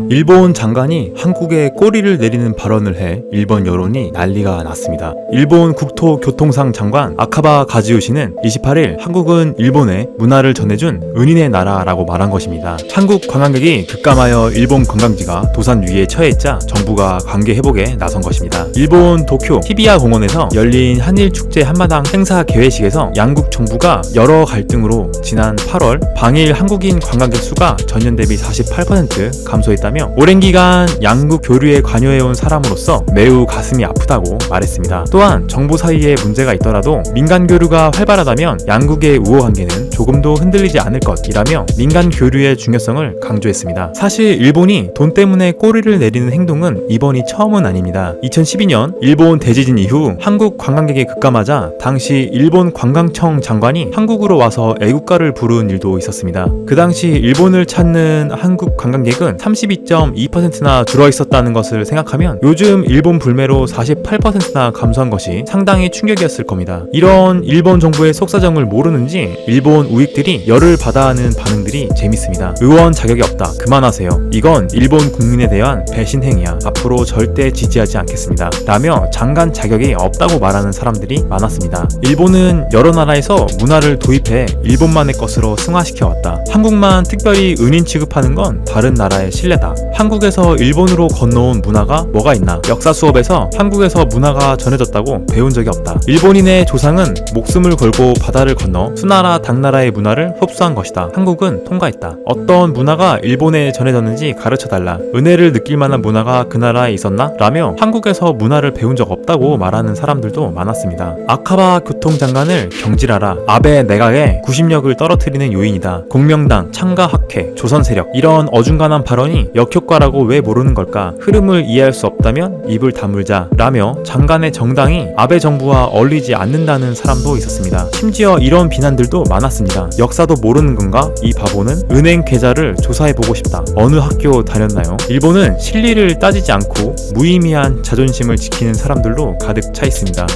일본 장관이 한국에 꼬리를 내리는 발언을 해 일본 여론이 난리가 났습니다. 일본 국토교통상 장관 아카바 가지요시는 28일 한국은 일본에 문화를 전해준 은인의 나라라고 말한 것입니다. 한국 관광객이 급감하여 일본 관광지가 도산 위기에 처해있자 정부가 관계 회복에 나선 것입니다. 일본 도쿄 히비야 공원에서 열린 한일축제 한마당 행사 개회식에서 양국 정부가 여러 갈등으로 지난 8월 방일 한국인 관광객 수가 전년 대비 48% 감소했다며 오랜 기간 양국 교류에 관여해온 사람으로서 매우 가슴이 아프다고 말했습니다. 또한 정부 사이에 문제가 있더라도 민간 교류가 활발하다면 양국의 우호 관계는 조금도 흔들리지 않을 것이라며 민간 교류의 중요성을 강조했습니다. 사실 일본이 돈 때문에 꼬리를 내리는 행동은 이번이 처음은 아닙니다. 2012년 일본 대지진 이후 한국 관광객이 급감하자 당시 일본 관광청 장관이 한국으로 와서 애국가를 부른 일도 있었습니다. 그 당시 일본을 찾는 한국 관광객은 32.2%나 줄어있었다는 것을 생각하면 요즘 일본 불매로 48%나 감소한 것이 상당히 충격이었을 겁니다. 이런 일본 정부의 속사정을 모르는지 일본 우익들이 열을 받아하는 반응들이 재밌습니다. 의원 자격이 없다. 그만하세요. 이건 일본 국민에 대한 배신 행위야. 앞으로 절대 지지하지 않겠습니다. 라며 장관 자격이 없다고 말하는 사람들이 많았습니다. 일본은 여러 나라에서 문화를 도입해 일본만의 것으로 승화시켜왔다. 한국만 특별히 은인 취급하는 건 다른 나라의 신뢰다. 한국에서 일본으로 건너온 문화가 뭐가 있나? 역사 수업에서 한국에서 문화가 전해졌다고 배운 적이 없다. 일본인의 조상은 목숨을 걸고 바다를 건너 수나라 당나라의 문화를 흡수한 것이다. 한국은 통과했다. 어떤 문화가 일본에 전해졌는지 가르쳐달라. 은혜를 느낄 만한 문화가 그 나라에 있었나? 라며 한국에서 문화를 배운 적 없다고 말하는 사람들도 많았습니다. 아카바 교통장관을 경질하라. 아베 내각의 구심력을 떨어뜨리는 요인이다. 공명당, 창가학회, 조선세력 이런 어중간한 발언이 역효과라고 왜 모르는 걸까? 흐름을 이해할 수 없다면 입을 다물자 라며 장관의 정당이 아베 정부와 어울리지 않는다는 사람도 있었습니다. 심지어 이런 비난들도 많았습니다. 역사도 모르는 건가? 이 바보는 은행 계좌를 조사해보고 싶다. 어느 학교 다녔나요? 일본은 실리를 따지지 않고 무의미한 자존심을 지키는 사람들로 가득 차 있습니다.